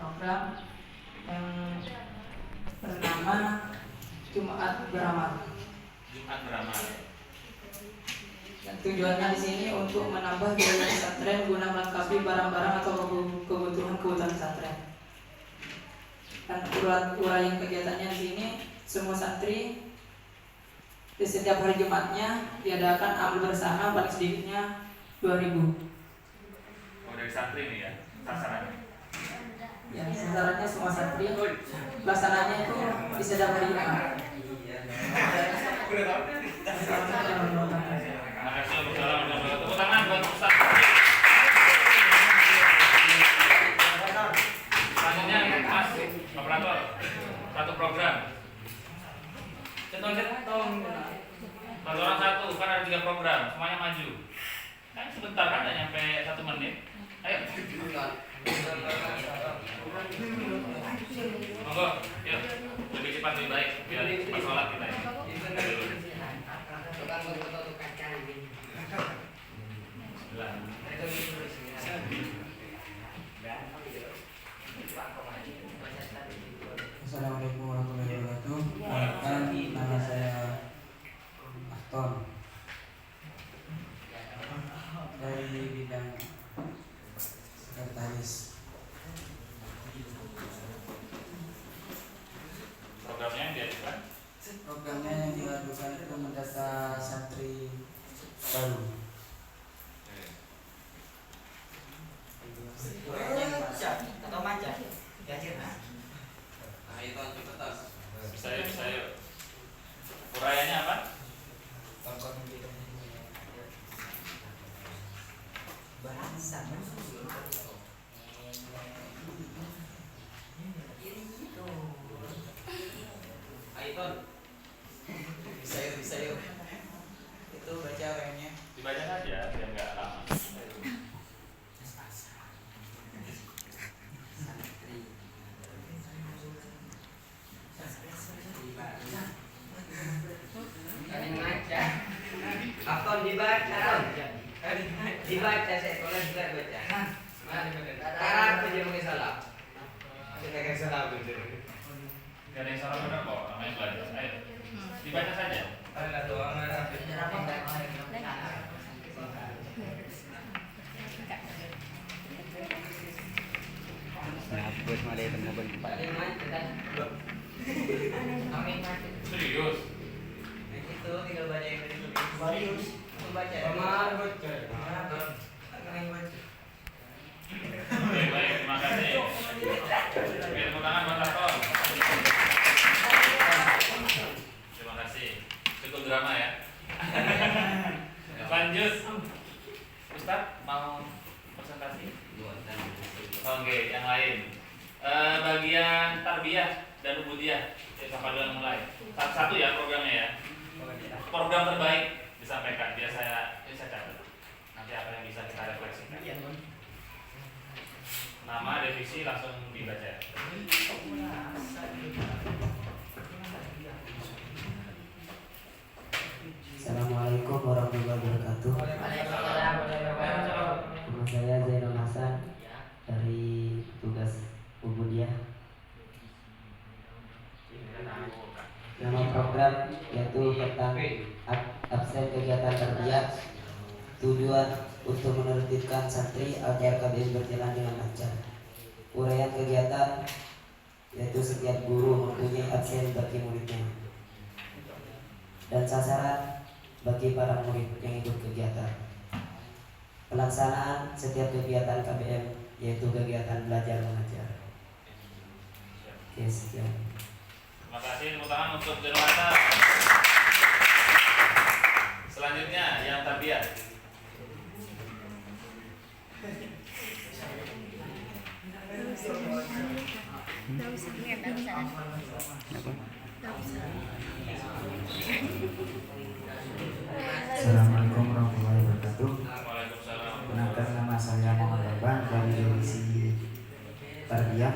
program yang bernama Jumat Beramal. Jumat Beramal. Dan tujuannya di sini untuk menambah biaya pesantren guna melengkapi barang-barang atau kebutuhan pesantren. Dan uraian kegiatannya di sini, semua santri di setiap hari Jumatnya diadakan amal bersama paling sedikitnya 2.000. Oh, dari santri nih ya, sasarannya. Ya, sasarannya semua santri. Pelaksananya itu di setiap hari Jumat. Terima kasih. Tepuk tangan buat Ustaz. Selanjutnya Mas operator, satu program. Satu orang satu, kan ada 3 program, semuanya maju. Kan sebentar kan, nggak nyampe 1 menit. Ayo. Monggo, yuk. Lebih cepat lebih baik biar cepat sholat kita ya. Assalamualaikum warahmatullahi wabarakatuh. Nama saya Aston dari bidang sekretaris. Programnya yang diajukan itu mendata santri baru. Atau manja? Bisa yuk. Uraiannya apa? Bahasa Aiton bisa yuk itu baca orangnya Dibaca saja biar nggak lama. dibaca saya kalau tidak baca sekarang saja mungkin salah kita kan salah betul. Gak ada yang salah benar kok, namanya belajar. Ayo, dibaca saja. Ada doang ada Bos malah itu mobil Serius? itu tinggal baca yang tadi serius baca baca. Oke, baik, terima kasih. Oke, tepuk tangan buat Aston. Terima kasih. Cukup drama ya. Lanjut. Ustaz mau presentasi? Oke, yang lain. Bagian tarbiyah dan ubudiyah. Siapa dulu yang mulai? Satu-satu ya programnya ya. Program terbaik disampaikan. Biar saya catat. Nanti apa yang bisa kita refleksikan. Nama, devisi langsung dibaca. Assalamualaikum warahmatullahi wabarakatuh. Nama saya Zainal Hasan dari tugas ubudiyah. Nama program yaitu tentang absen kegiatan tarbiyah. Tujuan untuk menertibkan santri agar KBM berjalan dengan lancar. Uraian kegiatan yaitu setiap guru mempunyai absen bagi muridnya. Dan sasaran bagi para murid yang ikut kegiatan. Pelaksanaan setiap kegiatan KBM yaitu kegiatan belajar mengajar. Yes, ya. Terima kasih, tepuk tangan untuk Jenwasa. Selanjutnya yang tarbiyah. Assalamualaikum warahmatullahi wabarakatuh. Waalaikumsalam. Perkenalkan, nama saya Muhammad Irfan dari divisi tarbiyah.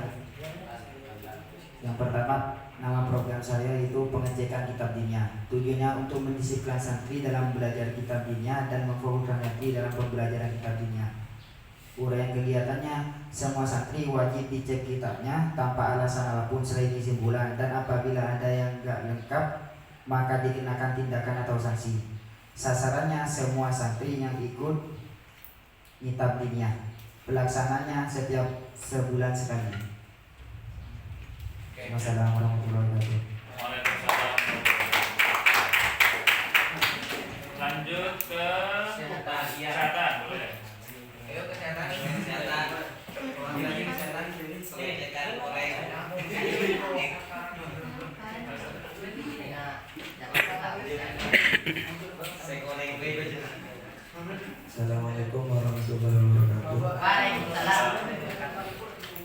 Yang pertama, nama program saya itu pengecekan kitab diniyah. Tujuannya untuk mendisiplinkan santri dalam belajar kitab diniyah dan memfokuskan santri dalam pembelajaran kitab diniyah. Uraian kegiatannya, semua santri wajib dicek kitabnya tanpa alasan apapun selain izin bulan, dan apabila ada yang nggak lengkap maka dikenakan tindakan atau sanksi. Sasarannya semua santri yang ikut nyitab diniyah. Pelaksananya setiap sebulan sekali. Wassalamualaikum warahmatullahi wabarakatuh. Waalaikumsalam. Lanjut ke kesehatan, boleh. Ayo kesehatan. Pengecekan korek. Assalamualaikum warahmatullahi wabarakatuh. Waalaikumsalam.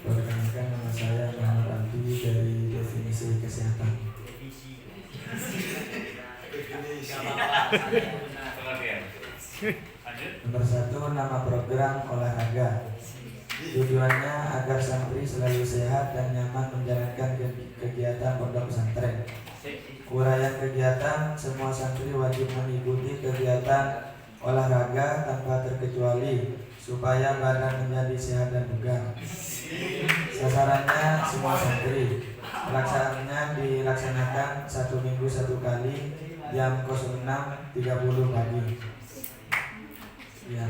Perkenalkan, nama saya Muhammad Abdi dari definisi kesehatan. Pengertian. Lanjut. Nomor 1, nama program olahraga. Tujuannya agar santri selalu sehat dan nyaman menjalankan kegiatan pondok pesantren. Uraian kegiatan, semua santri wajib mengikuti kegiatan olahraga tanpa terkecuali supaya badan menjadi sehat dan bugar. Sasarannya semua santri. Pelaksanaannya dilaksanakan 1 minggu 1 kali jam 06.30 pagi. Ya.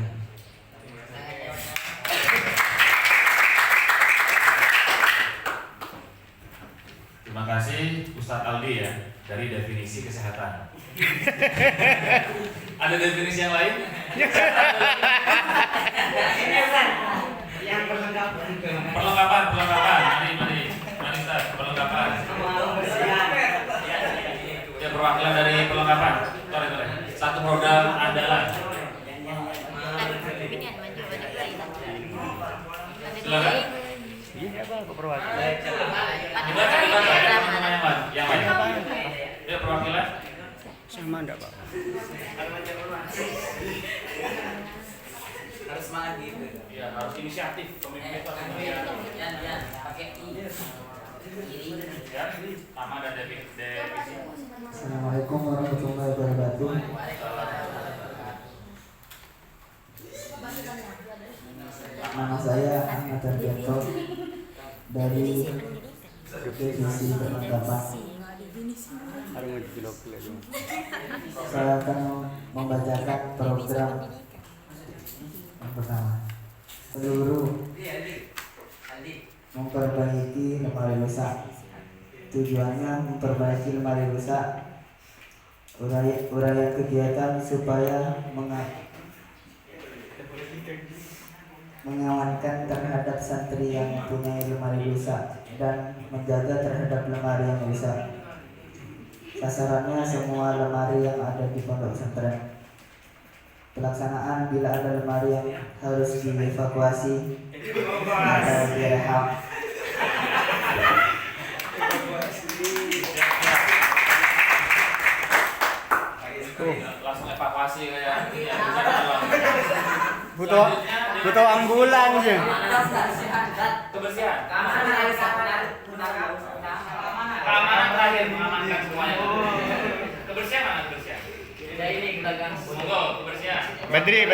Terima kasih Ustadz Aldi ya dari definisi kesehatan. Ada definisi yang lain? Yang perlengkapan. Perlengkapan. Mari Ustadz, perlengkapan. Ya, perwakilan dari perlengkapan. Tore. Satu produk andalan. Silakan. Yang lain. Ya, perwakilan. Sama enggak, Pak? Harus semangat gitu. Ya, harus inisiatif. Pemimpin itu harus ya, sama ada definisi. Assalamualaikum warahmatullahi wabarakatuh. Nama saya Ahmad Darjanto dari divisi perlengkapan. Saya akan membacakan program yang pertama. Seluruh memperbaiki lemari rusak. Tujuannya memperbaiki lemari rusak. Uraian kegiatan supaya mengamankan terhadap santri yang mempunyai lemari rusak dan menjaga terhadap lemari yang rusak. Sasarannya semua lemari yang ada di pondok pesantren. Pelaksanaan, bila ada lemari yang harus dievakuasi atau direhab. Langsung evakuasi kayak Butuh ambulan sih. kebersihan. Keamanan terakhir, mengamankan semuanya. Kebersihan mana kebersihan? Ya ini gerakan. Monggo, kebersihan. Badri.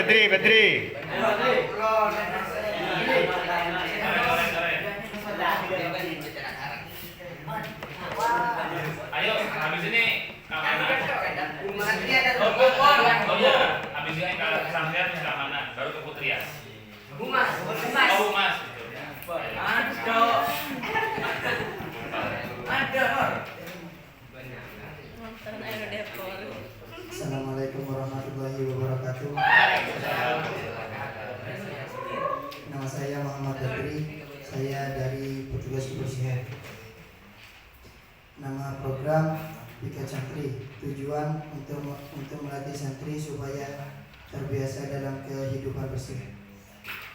Ayo, habis ini keamanan. Oh iya, habis ini kalau kesantrian keamanan, baru ke Putrias. Humas. Oh, Humas. Assalamualaikum warahmatullahi wabarakatuh. Nama saya Muhammad Badri. Saya dari petugas kebersihan. Nama program Piket Santri. Tujuan untuk melatih santri supaya terbiasa dalam kehidupan bersih.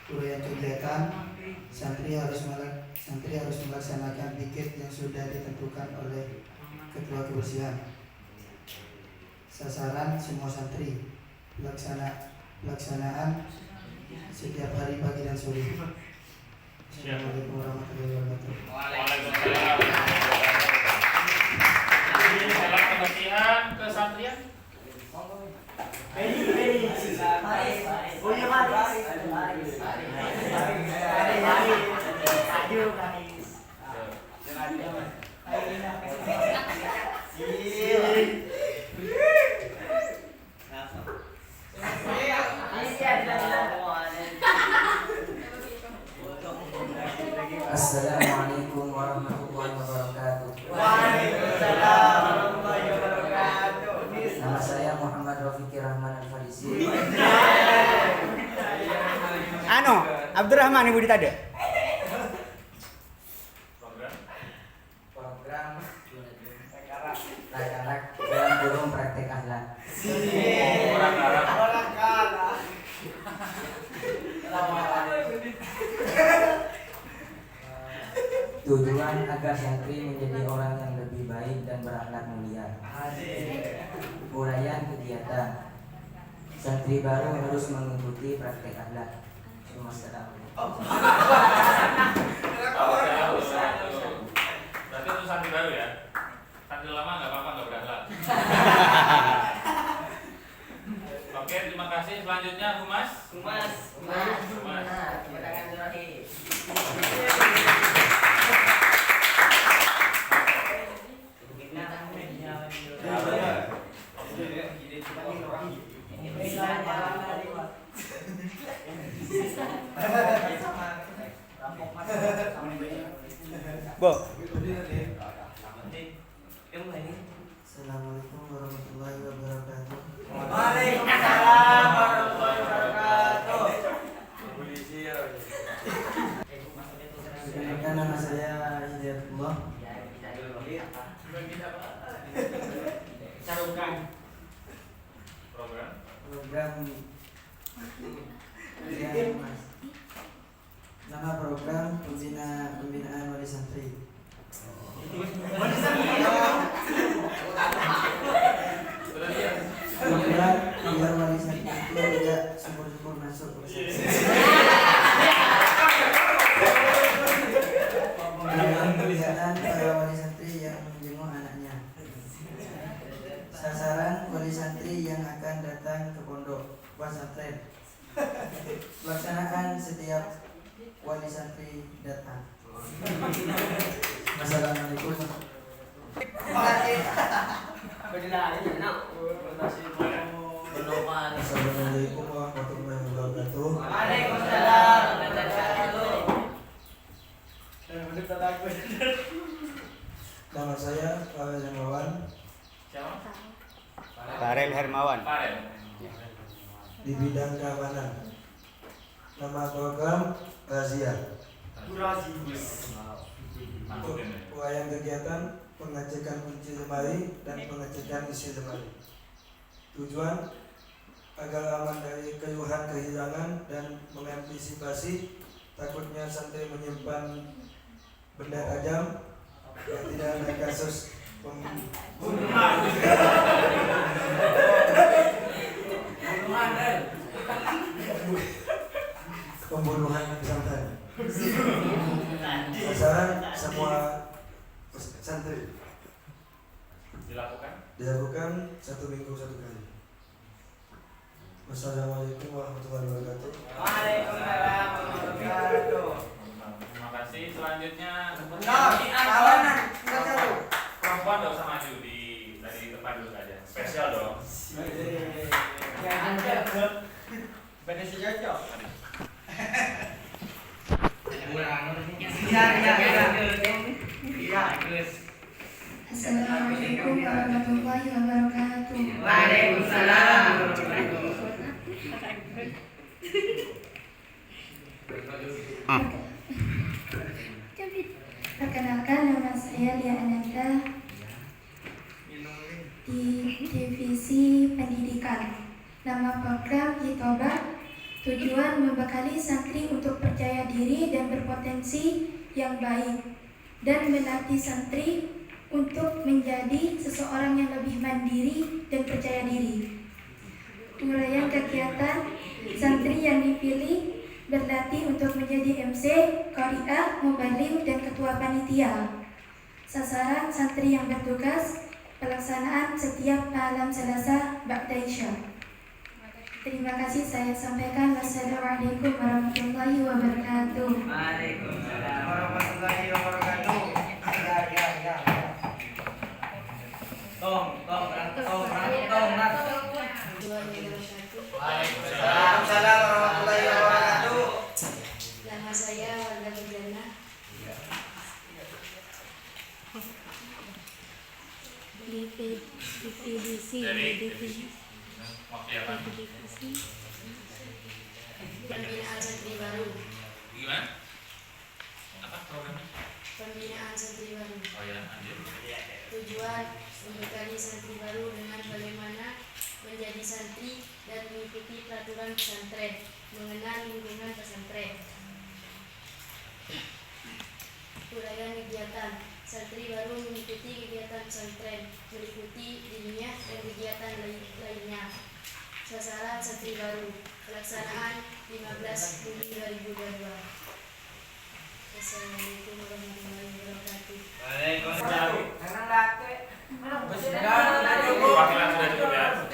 Uraian kegiatan, santri harus melaksanakan piket yang sudah ditentukan oleh ketua kebersihan. Sasaran semua santri. Pelaksanaan setiap hari pagi dan sore. Assalamualaikum warahmatullahi wabarakatuh. Waalaikumsalam. Salam kebersihan kesantrian. Oh iya, Pak. Assalamualaikum warahmatullahi wabarakatuh. Waalaikumsalam warahmatullahi wabarakatuh. Nama saya Muhammad Rafiqi Rahman Al-Farisi. Abdurrahman ibu ditada. Program Lakarak dalam kurung praktek akhlak. Tujuan agar santri menjadi orang yang lebih baik dan berakhlak mulia. Uraian kegiatan. Santri baru harus mengikuti praktek akhlak. Assalamualaikum. Berarti itu santri baru ya? Santri lama nggak apa-apa, nggak berakhlak. Oke, terima kasih. Selanjutnya Humas. Humas. Bo. Assalamualaikum warahmatullahi wabarakatuh. Waalaikumsalam warahmatullahi wabarakatuh. Perkenalkan, nama saya Hidayatullah. Program nama program pembinaan wali santri. Program biar wali santri itu tidak syukur-syukur masuk ke dalam kegiatan para wali santri yang menjenguk anaknya. Sasaran wali santri yang akan datang ke pondok pesantren. Pelaksanaan setiap wali santri datang. Assalamualaikum. Assalamualaikum warahmatullahi wabarakatuh. Waalaikumsalam warahmatullahi wabarakatuh. Nama saya Farel Hermawan. Siapa? Farel Hermawan. Farel. Di bidang keamanan. Nama program Razia. Uraian kegiatan pengecekan kunci lemari dan pengecekan isi lemari. Tujuan agar aman dari keluhan kehilangan dan mengantisipasi takutnya santri menyimpan benda tajam yang tidak ada kasus pembunuhan pesantren. Sasaran semua santri dilakukan 1 minggu 1 kali. Wassalamualaikum warahmatullahi wabarakatuh. Waalaikumsalam warahmatullahi wabarakatuh. Terima kasih. Selanjutnya Kawanan. perempuan nggak usah maju dari depan dulu saja. Spesial dong. Assalamualaikum warahmatullahi wabarakatuh. Waalaikumsalam warahmatullahi Perkenalkan, nama saya Lia Ananda di Divisi Pendidikan. Nama program Hitobah. Tujuan membekali santri untuk percaya diri dan berpotensi yang baik, dan melatih santri untuk menjadi seseorang yang lebih mandiri dan percaya diri. Uraian kegiatan, santri yang dipilih berlatih untuk menjadi MC, Qari'ah, Mubaligh, dan ketua panitia. Sasaran santri yang bertugas pelaksanaan setiap malam Selasa ba'da Isya. Terima kasih saya sampaikan. Wassalamualaikum warahmatullahi wabarakatuh. Waalaikumsalam warahmatullahi wabarakatuh. Ya. Tong. Waalaikumsalam warahmatullahi wabarakatuh. Nama saya Warga Bejana. Divisi Pembinaan Santri Baru. Gimana? Apa programnya? Pembinaan Santri Baru. Oh ya, lanjut. Tujuan membekali santri baru dengan bagaimana menjadi santri dan mengikuti peraturan pesantren, mengenal lingkungan pesantren. Uraian kegiatan santri baru mengikuti kegiatan pesantren, meliputi ilmiah dan kegiatan lainnya. Sasaran santri baru pelaksanaan 15 Juli 2022. Assalamualaikum warahmatullahi wabarakatuh. Waalaikumsalam. Perwakilan sudah cukup ya.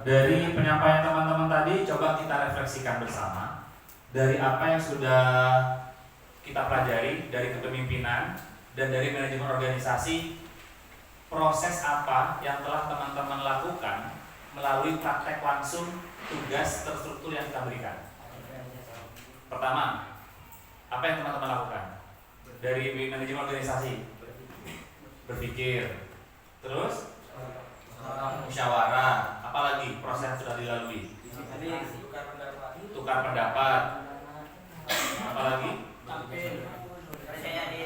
Dari penyampaian teman-teman tadi, coba kita refleksikan bersama dari apa yang sudah kita pelajari dari kepemimpinan dan dari manajemen organisasi. Proses apa yang telah teman-teman lakukan melalui praktek langsung tugas terstruktur yang kita berikan? Pertama, apa yang teman-teman lakukan dari manajemen organisasi? Berpikir, terus musyawarah, apalagi proses yang sudah dilalui? Tukar pendapat, apalagi?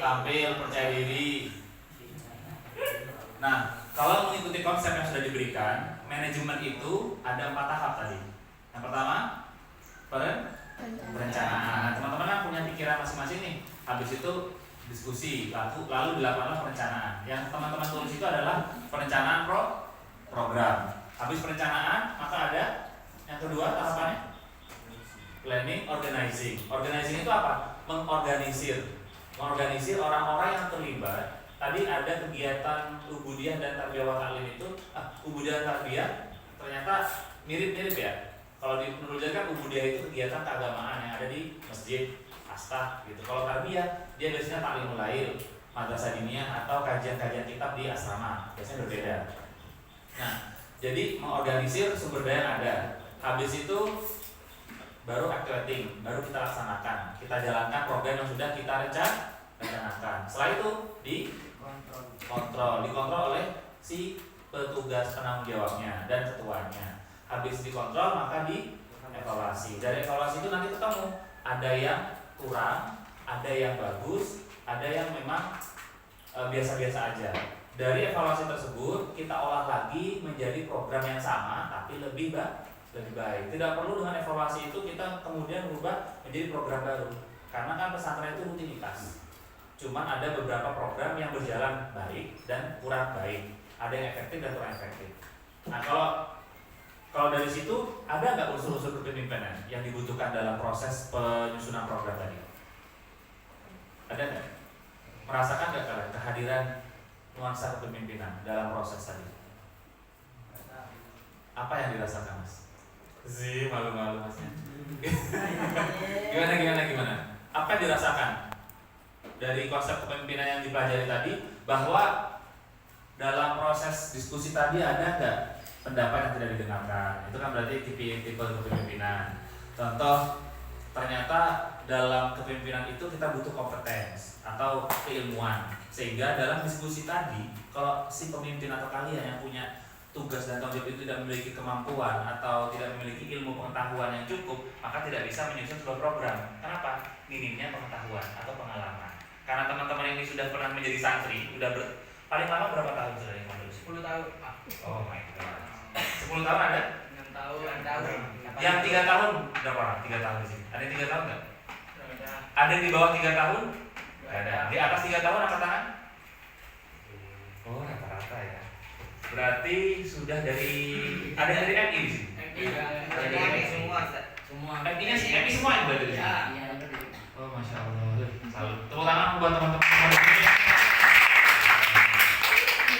Tampil, percaya diri. Nah, kalau mengikuti konsep yang sudah diberikan, manajemen itu ada 4 tahap tadi. Yang pertama, perencanaan. Teman-teman kan punya pikiran masing-masing nih. Habis itu diskusi, lalu dilakukanlah perencanaan. Yang teman-teman tulis itu adalah perencanaan program. Habis perencanaan, maka ada yang kedua tahapannya planning, organizing. Organizing itu apa? Mengorganisir orang-orang yang terlibat. Tadi ada kegiatan ubudiyah dan tarbiyah wa ta'lim itu, ubudiyah dan tarbiyah ternyata mirip-mirip ya. Kalau di Nurul Jannah kan ubudiyah itu kegiatan keagamaan yang ada di masjid, asta gitu. Kalau tarbiyah dia biasanya taklimul lail, madrasah diniyah atau kajian-kajian kitab di asrama, biasanya berbeda. Nah, jadi mengorganisir sumber daya yang ada. Habis itu baru activating, baru kita laksanakan. Kita jalankan program yang sudah kita rencanakan. Setelah itu dikontrol oleh si petugas penanggung jawabnya dan ketuanya. Habis dikontrol maka dievaluasi. Dari evaluasi itu nanti ketemu ada yang kurang, ada yang bagus, ada yang memang biasa-biasa aja. Dari evaluasi tersebut kita olah lagi menjadi program yang sama tapi lebih baik. Tidak perlu dengan evaluasi itu kita kemudian berubah menjadi program baru. Karena kan pesantren itu rutinitas. Cuman ada beberapa program yang berjalan baik dan kurang baik. Ada yang efektif dan kurang efektif. Nah, kalau dari situ ada nggak unsur-unsur kepemimpinan yang dibutuhkan dalam proses penyusunan program tadi? Ada nggak? Merasakan nggak kalian kehadiran nuansa kepemimpinan dalam proses tadi? Apa yang dirasakan, Mas? Malu-malu Masnya. Gimana? Apa yang dirasakan dari konsep kepemimpinan yang dipelajari tadi, bahwa dalam proses diskusi tadi ada nggak pendapat yang tidak didengarkan? Itu kan berarti tipe kepemimpinan. Contoh, ternyata dalam kepemimpinan itu kita butuh kompetensi atau keilmuan, sehingga dalam diskusi tadi kalau si pemimpin atau kalian yang punya tugas dan tanggung jawab itu tidak memiliki kemampuan atau tidak memiliki ilmu pengetahuan yang cukup, maka tidak bisa menyusun sebuah program. Kenapa? Minimnya pengetahuan atau pengalaman. Karena teman-teman ini sudah pernah menjadi santri, paling lama berapa tahun sudah yang mandul? 10 tahun. Oh my god. 10 tahun ada? 6 tahun. Yang 3 tahun berapa orang? 3 tahun di sini. Ada yang 3 tahun nggak? Ada yang di bawah 3 tahun? Nggak ada. Di atas 3 tahun angkat tangan? Oh, rata-rata ya. Berarti sudah ada yang dari MI di sini. Dari semua Happy semua yang berada di sini. Ya. Oh, masya Allah. Salut. Tepuk tangan buat teman-teman.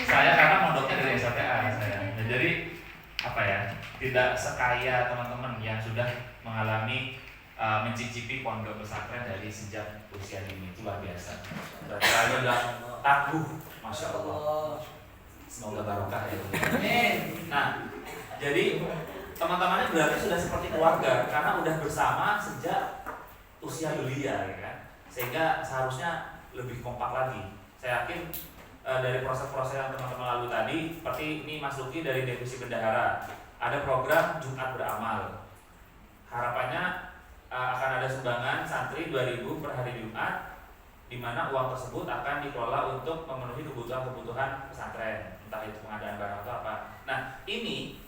Saya karena mondoknya dari SAPA saya. Nah, jadi apa ya? Tidak sekaya teman-teman yang sudah mengalami mencicipi pondok pesantren dari sejak usia dini. Itu luar biasa. Berarti saya udah tangguh, masya Allah. Semoga barokah ya. Nah, jadi teman-temannya berarti sudah seperti keluarga karena udah bersama sejak usia belia, ya kan? Sehingga seharusnya lebih kompak lagi. Saya yakin dari proses-proses yang teman-teman lalu tadi, seperti ini Mas Luki dari Divisi Bendahara, ada program Jumat Beramal. Harapannya akan ada sumbangan santri 2.000 per hari Jumat, di mana uang tersebut akan dikelola untuk memenuhi kebutuhan pesantren, entah itu pengadaan barang atau apa. Nah, ini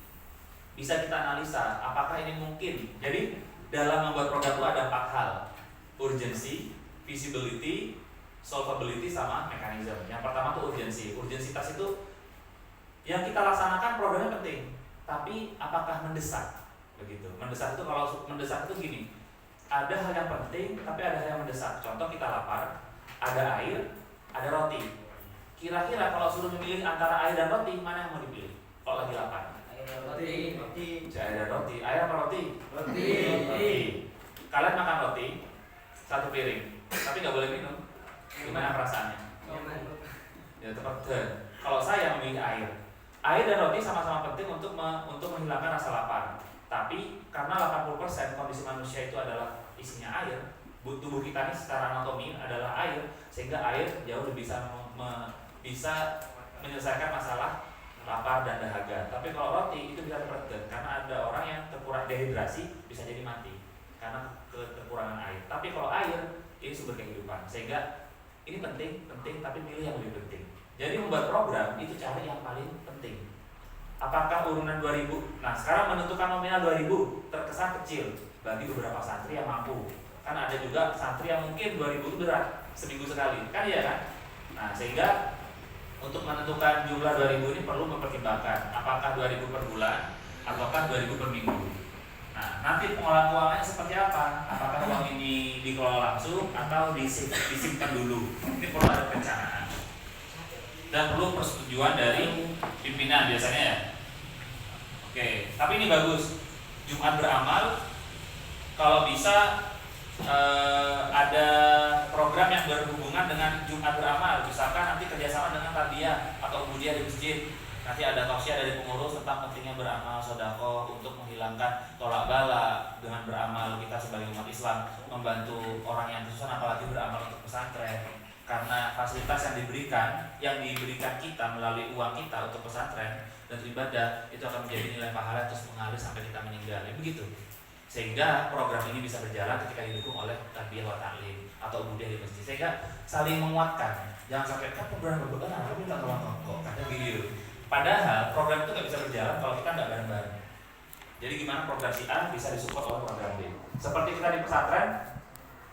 bisa kita analisa apakah ini mungkin. Jadi dalam membuat program itu ada 4 hal: urgency, feasibility, solvability, sama mechanism. Yang pertama itu urgency. Urgensitas itu yang kita laksanakan programnya penting, tapi apakah mendesak? Begitu. Mendesak itu, kalau mendesak itu gini, ada hal yang penting tapi ada hal yang mendesak. Contoh, kita lapar, ada air, ada roti. Kira-kira kalau suruh memilih antara air dan roti, mana yang mau dipilih kalau lagi lapar? Roti. Air dan roti. Air apa roti? Roti. Kalian makan roti 1 piring, tapi nggak boleh minum. Gimana perasaannya? Ya tepat. Kalau saya memilih air. Air dan roti sama-sama penting untuk menghilangkan rasa lapar. Tapi karena 80% kondisi manusia itu adalah isinya air, tubuh kita ini secara anatomi adalah air, sehingga air jauh lebih bisa menyelesaikan masalah lapar dan dahaga. Tapi kalau roti itu bisa terberat, karena ada orang yang terkurang dehidrasi, bisa jadi mati karena kekurangan air. Tapi kalau air ini sumber kehidupan, sehingga ini penting, tapi pilih yang lebih penting. Jadi membuat program itu cari yang paling penting. Apakah urunan 2.000? Nah, sekarang menentukan nominal 2.000 terkesan kecil bagi beberapa santri yang mampu. Kan ada juga santri yang mungkin 2.000 itu berat, seminggu sekali, kan iya kan? Nah, sehingga untuk menentukan jumlah 2.000 ini perlu mempertimbangkan apakah 2.000 per bulan ataukah 2.000 per minggu. Nah, nanti pengolahan keuangannya seperti apa? Apakah uang ini dikelola langsung atau disimpan dulu? Ini perlu ada perencanaan dan perlu persetujuan dari pimpinan biasanya ya. Oke, tapi ini bagus. Jumat Beramal, kalau bisa ada program yang berhubungan dengan Jumat Beramal. Misalkan nanti kerjasama dengan tarbiyah atau budiah di masjid. Nanti ada tausiah dari pengurus tentang pentingnya beramal sedekah untuk menghilangkan tolak bala. Dengan beramal kita sebagai umat Islam membantu orang yang kesusahan, apalagi beramal untuk pesantren. Karena fasilitas yang diberikan kita melalui uang kita untuk pesantren dan ibadah itu akan menjadi nilai pahala terus mengalir sampai kita meninggal. Begitu. Sehingga program ini bisa berjalan ketika didukung oleh tarbiyah wa ta'lim atau budiah di masjid, sehingga saling menguatkan. Jangan sampai kan program berbuka, tapi nggak kok kata gitu. Padahal program itu nggak bisa berjalan kalau kita nggak bareng-bareng. Jadi gimana program si A bisa disupport oleh program B? Seperti kita di pesantren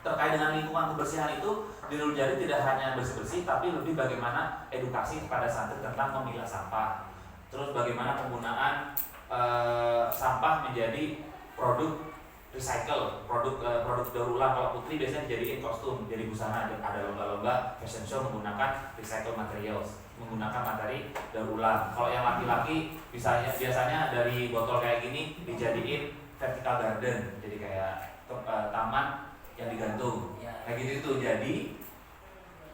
terkait dengan lingkungan kebersihan itu, di Nurul Jadi tidak hanya bersih-bersih, tapi lebih bagaimana edukasi kepada santri tentang memilah sampah. Terus bagaimana penggunaan sampah menjadi produk recycle, produk daur ulang. Kalau putri biasanya dijadiin kostum, jadi busana. Ada lomba-lomba fashion show menggunakan recycle materials, menggunakan materi daur ulang. Kalau yang laki-laki biasanya dari botol kayak gini dijadiin vertical garden, jadi kayak taman yang digantung kayak gitu itu. Jadi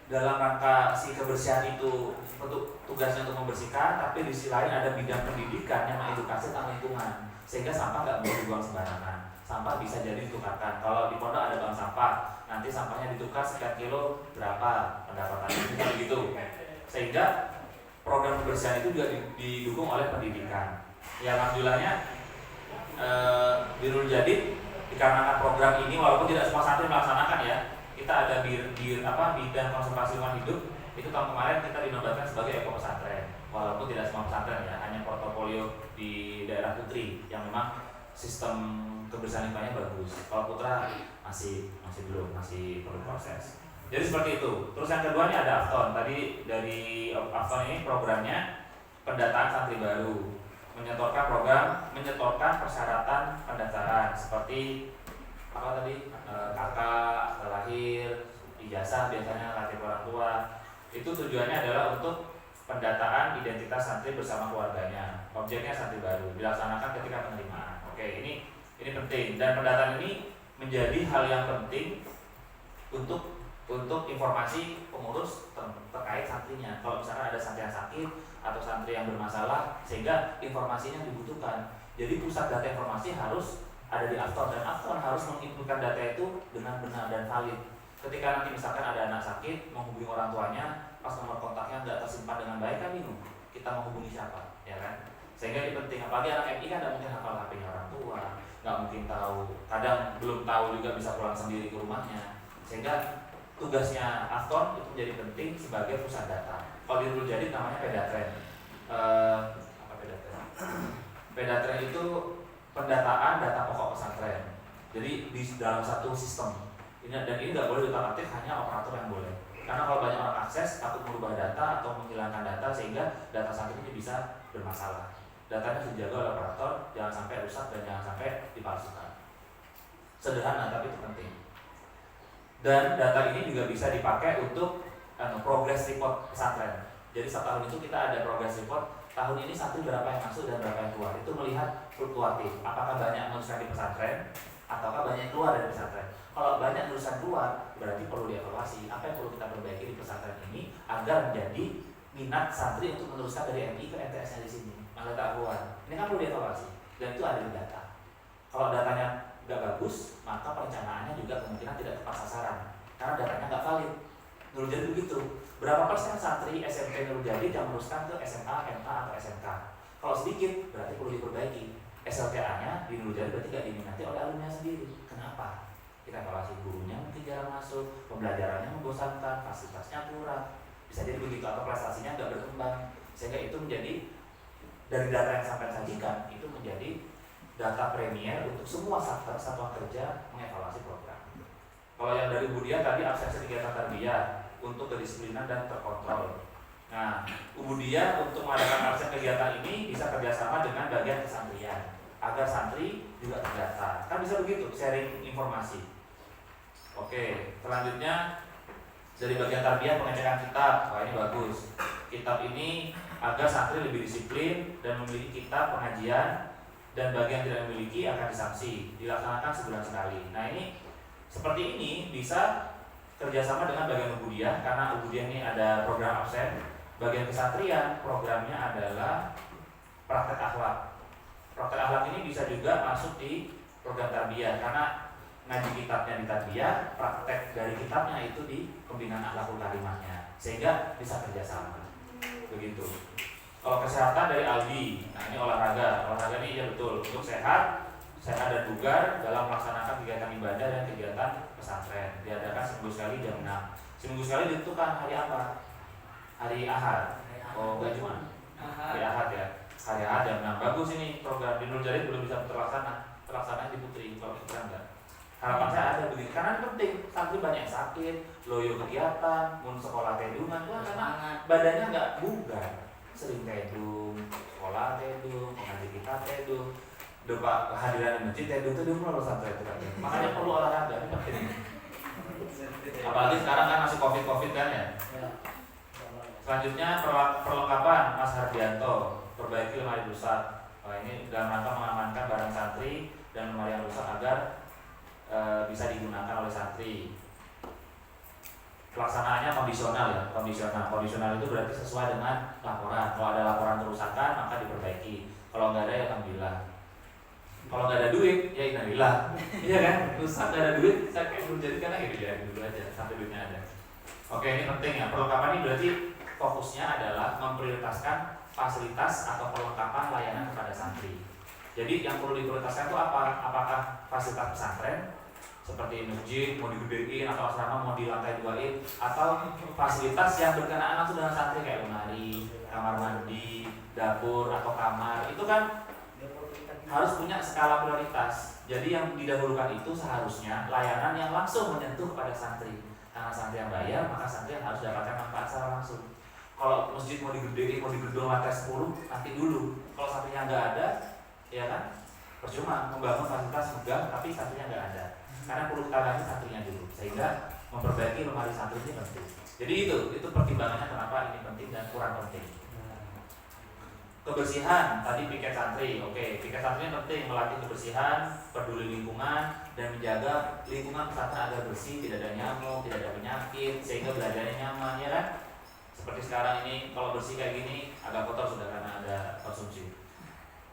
dalam rangka si kebersihan itu untuk tugasnya untuk membersihkan, tapi di sisi lain ada bidang pendidikan yang mengedukasi tentang lingkungan, sehingga sampah nggak boleh dibuang sembarangan. Sampah bisa jadi ditukarkan. Kalau di pondok ada bank sampah, nanti sampahnya ditukar sekian kilo berapa pendapatannya, begitu. Sehingga program kebersihan itu juga didukung oleh pendidikan. Ya alhamdulillahnya di Nurul Jadi dikarenakan program ini, walaupun tidak semua santri melaksanakan ya, kita ada bidang konservasi lingkungan hidup. Itu tahun kemarin kita dinobatkan sebagai eko pesantren, walaupun tidak semua pesantren ya, hanya portofolio di daerah Putri yang memang sistem kebersihan lingkungannya bagus. Kalau Putra masih belum, masih perlu proses. Jadi seperti itu. Terus yang kedua ini ada Afton. Tadi dari Afton ini programnya pendataan santri baru. menyetorkan persyaratan pendaftaran seperti apa tadi, kakak, akta lahir, ijazah, biasanya KTP orang tua. Itu tujuannya adalah untuk pendataan identitas santri bersama keluarganya. Objeknya santri baru dilaksanakan ketika penerimaan. Oke, ini penting, dan pendataan ini menjadi hal yang penting untuk informasi pengurus terkait santrinya. Kalau misalkan ada santri yang sakit atau santri yang bermasalah, sehingga informasinya dibutuhkan. Jadi pusat data informasi harus ada di Afton, dan Afton harus menginputkan data itu dengan benar dan valid. Ketika nanti misalkan ada anak sakit, menghubungi orang tuanya, pas nomor kontaknya nggak tersimpan dengan baik, kan bingung kita menghubungi siapa, ya kan? Sehingga ini penting, apalagi anak MI kan nggak mungkin hafal HP-nya orang tua, nggak mungkin tahu, kadang belum tahu juga bisa pulang sendiri ke rumahnya. Sehingga tugasnya Afton itu menjadi penting sebagai pusat data. Kalau di Nurul Jadid namanya Pedatren. Apa Pedatren? Pedatren itu pendataan data pokok pesantren. Jadi di dalam satu sistem. Dan ini nggak boleh diutak-atik, hanya operator yang boleh. Karena kalau banyak orang akses, takut merubah data atau menghilangkan data sehingga data santri ini bisa bermasalah. Datanya harus dijaga oleh operator, jangan sampai rusak dan jangan sampai dipalsukan. Sederhana tapi itu penting. Dan data ini juga bisa dipakai untuk progress report pesantren. Jadi setahun itu kita ada progress report. Tahun ini santri berapa yang masuk dan berapa yang keluar. Itu melihat fluktuatif. Apakah banyak meneruskan di pesantren ataukah banyak yang keluar dari pesantren. Kalau banyak lulusan keluar, berarti perlu dievaluasi. Apa yang perlu kita perbaiki di pesantren ini agar menjadi minat santri untuk meneruskan dari MI ke MTS-nya di sini. Malah tak keluar. Ini kan perlu dievaluasi. Dan itu ada di data. Kalau datanya nggak bagus, maka perencanaannya juga kemungkinan tidak tepat sasaran. Karena datanya nggak valid. Nurul Jadid begitu. Berapa persen santri SMP Nurul Jadid yang meneruskan ke SMA, MA, atau SMK? Kalau sedikit, berarti perlu diperbaiki. SLTA-nya di Nurul Jadid berarti nggak diminati oleh alumni sendiri. Kenapa? Kita evaluasi gurunya mungkin jarang masuk, pembelajarannya membosankan, fasilitasnya kurang. Bisa jadi begitu, atau prestasinya nggak berkembang. Sehingga itu menjadi, dari data yang sampai sajikan, itu menjadi data premier untuk semua satuan kerja mengevaluasi program. Kalau yang dari Ubudiyah tadi absensi kegiatan tarbiyah untuk kedisiplinan dan terkontrol. Nah, Ubudiyah untuk mengadakan absen kegiatan ini bisa kerjasama dengan bagian kesantrian agar santri juga terdata. Kan bisa begitu, sharing informasi. Oke, selanjutnya dari bagian tarbiyah pengecekan kitab. Wah, ini bagus. Kitab ini agar santri lebih disiplin dan memiliki kitab pengajian, dan bagi yang tidak memiliki akan disanksi, dilaksanakan sebulan sekali. Nah, ini seperti ini bisa kerjasama dengan bagian Ubudiyah, karena Ubudiyah ini ada program absen. Bagian kesantrian programnya adalah praktek akhlak. Praktek akhlak ini bisa juga masuk di program tarbiyah, karena ngaji kitabnya di tarbiyah, praktek dari kitabnya itu di pembinaan akhlakul karimahnya, sehingga bisa kerjasama. Begitu. Kalau kesehatan dari Aldi, nah ini olahraga ini ya betul untuk sehat dan bugar dalam melaksanakan kegiatan ibadah dan kegiatan pesantren. Diadakan seminggu sekali jam 6. Seminggu sekali ditentukan hari apa? Hari Ahad. Oh, enggak cuma hari Ahad ya. Hari Ahad jam 6. Bagus ini program di Nurul Jadid belum bisa terlaksana di Putri, kalau kita enggak. Harapan saya ada begitu, karena ini penting. Santri banyak sakit, loyo kegiatan, mun sekolah tedungan, karena badannya enggak bugar. Sering tedung, sekolah tedung, pengaji kita tedung, depan kehadiran di masjid tedung loh santri itu kan. Makanya perlu olahraga, ini penting. Apalagi sekarang kan masih covid kan ya. Selanjutnya perlengkapan Mas Hardianto, perbaiki lemari rusak. Ini dalam rangka mengamankan barang santri dan lemari yang rusak agar bisa digunakan oleh santri. Pelaksanaannya kondisional ya, kondisional itu berarti sesuai dengan laporan. Kalau ada laporan kerusakan maka diperbaiki. Kalau nggak ada ya alhamdulillah. Kalau nggak ada duit ya innalillah. Iya kan? Rusak nggak ada duit, saya kayak belum jadi kan gitu ya, dulu aja sampai duitnya ada. Oke, ini penting ya. Perlengkapan ini berarti fokusnya adalah memprioritaskan fasilitas atau perlengkapan layanan kepada santri. Jadi yang perlu diprioritaskan itu apa? Apakah fasilitas pesantren seperti masjid mau digedein atau asrama mau di lantai 2-in, atau fasilitas yang berkenaan langsung dengan santri kayak lemari, kamar mandi, dapur atau kamar. Itu kan harus punya skala prioritas. Jadi yang didahulukan itu seharusnya layanan yang langsung menyentuh kepada santri. Karena santri yang bayar, maka santri yang harus dapatkan manfaat secara langsung. Kalau masjid mau digedein, mau digedung lantai 10, nanti dulu. Kalau santrinya nggak ada, ya kan, percuma membangun fasilitas megah tapi santrinya nggak ada. Karena perlu kita lagi santrinya dulu, sehingga memperbaiki lemari santri ini penting. Jadi itu pertimbangannya kenapa ini penting dan kurang penting. Kebersihan, tadi piket santri, oke, piket santri penting, melatih kebersihan, peduli lingkungan, dan menjaga lingkungan pesantren agar bersih, tidak ada nyamuk, tidak ada penyakit, sehingga belajarnya nyaman, ya kan? Seperti sekarang ini, kalau bersih kayak gini, agak kotor sudah karena ada konsumsi.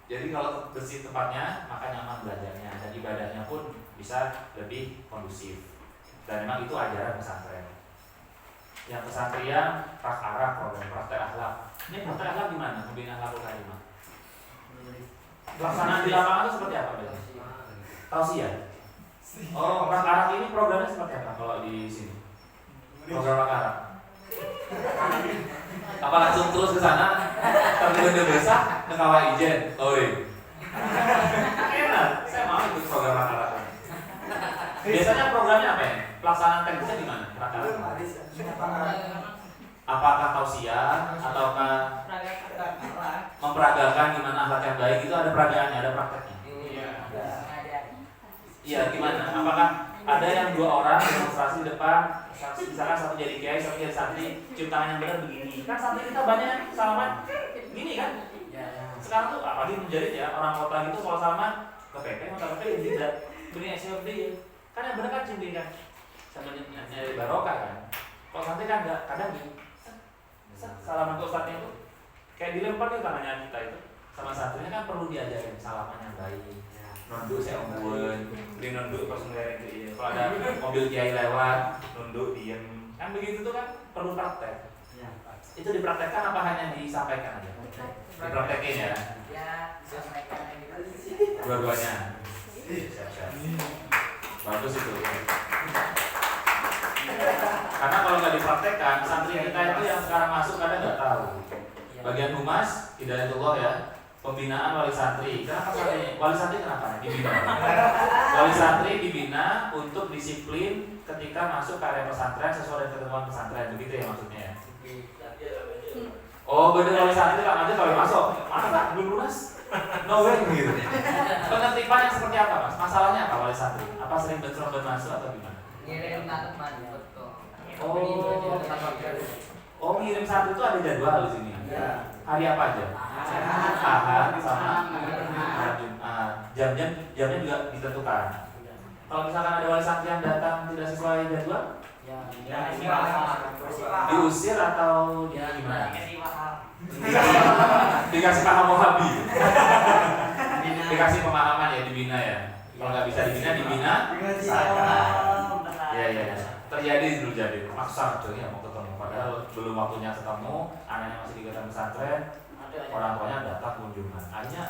Jadi kalau bersih tempatnya, maka nyaman belajarnya, dan ibadahnya pun bisa lebih kondusif. Dan memang itu ajaran pesantren. Yang kesantrian, prakarah, program praktek akhlak. Ini praktek akhlak gimana? Membina akhlakul karimah. Pelaksanaan di lapangan itu seperti apa? Tausiah. Oh, prakarah ini programnya seperti apa kalau di sini? Program prakarah. Apa langsung terus ke sana? Tapi udah besar ke kawah ijen. Oh iya. Enak. Saya mau ikut program prakarah. Biasanya programnya apa ya? Pelaksanaan teknisnya di mana? Prakarah. Apakah tausiah ataukah memperagakan gimana akhlak yang baik? Itu ada peragaannya, ada prakteknya. Iya, gimana? Apakah ada yang 2 orang demonstrasi di depan, misalkan satu jadi kiai, satu jadi santri, cium tangan yang benar begini. Kan santri kita banyak yang salaman gini kan? Sekarang tuh apalagi menjadi ya orang kota gitu kalau salaman ke PP, atau PP tidak begini SFD. Kan yang benar kan cium kan? Sama nyari barokah kan? Kalau santri kan enggak, kadang gini. Salaman ke ustadznya itu kayak dilempar nih tangannya kita itu sama santrinya, kan perlu diajarin salaman yang baik. Nunduk saya omongan, beli nunduk pas ngeliat itu. Kalau ada mobil kiai lewat, nunduk diem. Kan begitu tuh kan perlu praktek. Itu dipraktekkan apa hanya disampaikan aja? Dipraktekin ya? Ya, disampaikan. Dua-duanya. Siap-siap. Bagus itu. Karena kalau nggak dipraktekkan, santri kita itu yang sekarang masuk kadang nggak tahu. Bagian humas, hidayatullah ya, pembinaan wali santri. Kenapa wali santri kenapa dibina? Wali santri dibina untuk disiplin ketika masuk ke area pesantren sesuai dengan ketentuan pesantren, begitu ya maksudnya ya? Oh, bener wali santri kan aja kalau masuk, mana pak belum lunas? No way gitu. Penertiban yang seperti apa mas? Masalahnya apa wali santri? Apa sering bentrok masuk atau gimana? Ngirim teman betul. Oh, ngirim santri itu ada jadwal di sini. Iya. Hari apa aja? Ahad sama Jumat. Jamnya juga ditentukan. Kalau misalkan ada wali santri yang datang tidak sesuai jadwal, diusir atau gimana? Dikasih paham wahabi. Dikasih pemahaman ya, dibina ya. Kalau nggak bisa dibina. Ya. Terjadi dulu jadi. Maksa coy ya mau ketemu. Padahal belum waktunya ketemu, anaknya masih di kegiatan pesantren, orang tuanya datang kunjungan. Akhirnya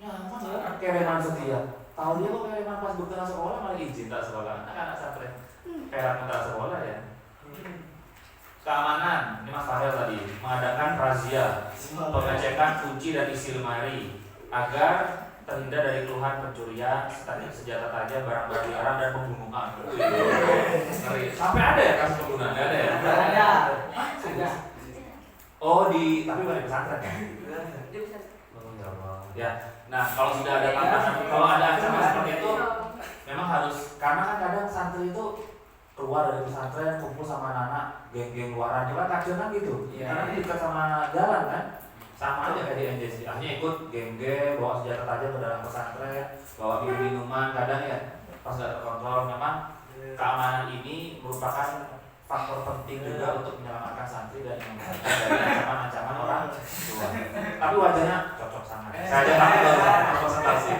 nyaman ya, kereman setia. Tahu dia kok kereman pas berkenan sekolah malah izin tak sekolah. Anak santren kereman tak sekolah ya. Keamanan, ini Mas Farel tadi mengadakan razia, pengecekan kunci dan isi lemari agar terhindar dari keluhan pencurian, senjata tajam, barang-barang dilarang dan pembunuhan. Sampai ada ya kasus pembunuhan? Nggak ada ya? Ada. Oh tapi bukan di pesantren kan? Oh ya Allah. Ya, nah kalau sudah ada tantangan, kalau ada ancaman seperti itu, memang harus, karena kan kadang santri itu keluar dari pesantren, kumpul sama anak-anak, geng-geng luaran, coba kadang kan gitu, karena ini dekat sama jalan kan. Sama aja kayak di NJC, akhirnya ikut geng-geng, bawa senjata tajam ke dalam pesantren, bawa minuman, kadang ya pas nggak terkontrol. Memang keamanan ini merupakan faktor penting juga untuk menyelamatkan santri dan dari ancaman-ancaman orang tua. Tapi wajahnya cocok sangat. Saya aja takut kalau presentasi.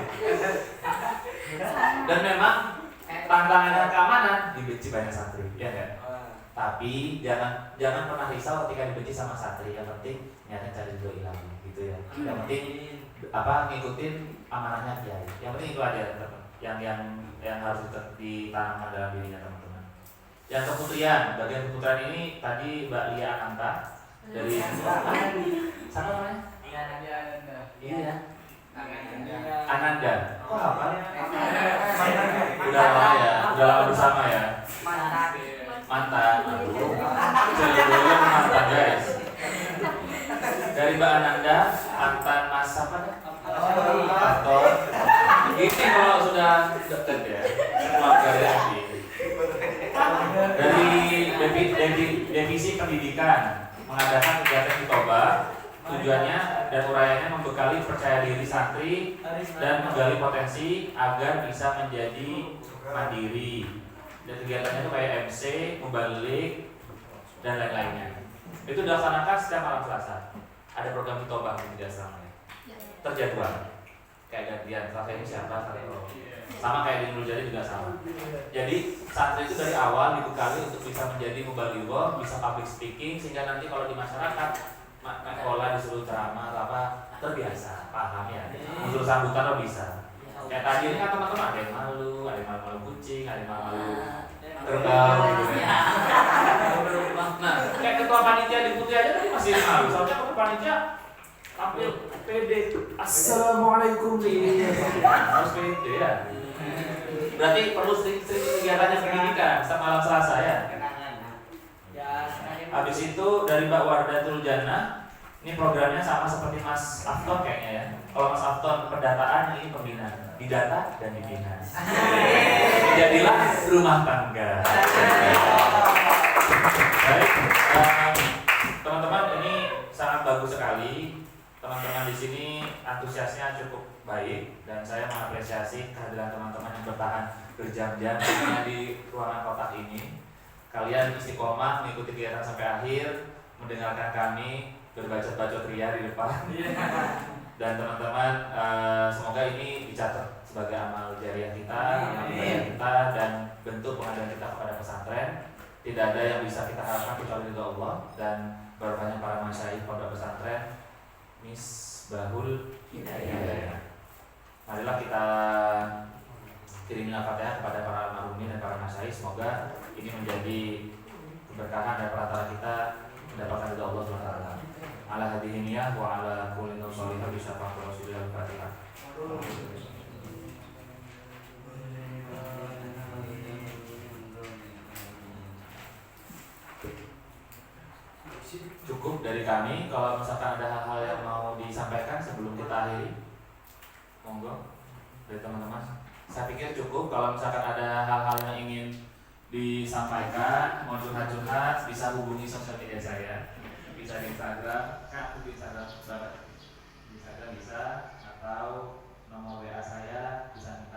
Dan memang tantangannya keamanan dibenci banyak santri, ya kan? Tapi jangan pernah risau ketika dibenci sama santri. Yang penting niatnya cari ridho ilahi, gitu ya. Yang penting ngikutin amanahnya kiai. Yang penting itu aja yang harus ditanamkan dalam dirinya teman-teman. Yang keputrian, bagian keputrian ini tadi Mbak Lia Ananta dari siapa namanya? Iya. Ananda. Oh apa? Udah lama bersama ya. Mantan. Jadi mantan guys. dari Mbak Ananda, mantan Mas apa nih? Atau ini kalau sudah deket ya, keluarga Devi. Dari Divisi Pendidikan mengadakan kegiatan Hitoba. Tujuannya dan urayanya membekali percaya diri santri dan menggali potensi agar bisa menjadi mandiri. Dan kegiatannya itu kayak MC, mubalik, dan lain-lainnya. Itu dilaksanakan setiap malam Selasa. Ada program Hitoba di asrama. Terjadwal. Kayak gantian, Selasa ini siapa, sama kayak di Nurul Jadi juga sama. Jadi santri itu dari awal dibekali untuk bisa menjadi mubaligh, bisa public speaking, sehingga nanti kalau di masyarakat sekolah disuruh ceramah atau apa terbiasa, paham ya. Disuruh sambutan lo bisa. Kayak tadi ini kan teman-teman ada yang malu kucing, ada yang malu kerbau gitu kan. Nah, kayak ketua panitia di Putih aja tadi masih malu. Soalnya ketua panitia tampil pede. Assalamualaikum harus pede ya. Berarti perlu sering-sering kegiatannya pendidikan setiap malam Selasa ya. Habis itu dari Mbak Wardatul Jannah, ini programnya sama seperti Mas Afton kayaknya ya. Kalau Mas Afton pendataan, ini pembinaan, didata dan dibina. Jadilah rumah tangga. Baik, teman-teman ini sangat bagus sekali. Teman-teman di sini antusiasnya cukup baik dan saya mengapresiasi kehadiran teman-teman yang bertahan berjam-jam di ruangan kotak ini. Kalian istiqomah mengikuti kegiatan sampai akhir, mendengarkan kami berbacot-bacot ria di depan. Dan teman-teman, semoga ini dicatat sebagai amal jariah kita, amal ibadah kita, dan bentuk pengabdian kita kepada pesantren. Tidak ada yang bisa kita harapkan kecuali ridho Allah dan berbanyak para masyayikh pondok pesantren Misbahul Hidayah. Marilah kita kirim Al-Fatihah kepada para almarhum dan para masyayikh. Semoga ini menjadi keberkahan dan perantara kita mendapatkan ridho Allah SWT. Ala hadhihi niyah wa ala kulli nusoliha bi syafa'ati Rasulillah Al-Fatihah. Cukup dari kami. Kalau misalkan ada hal-hal yang mau disampaikan sebelum kita akhiri, monggo dari teman-teman. Saya pikir cukup. Kalau misalkan ada hal-hal yang ingin disampaikan, mau curhat-curhat, bisa hubungi sosial media saya. Bisa di Instagram, di Instagram bisa, atau nomor WA saya bisa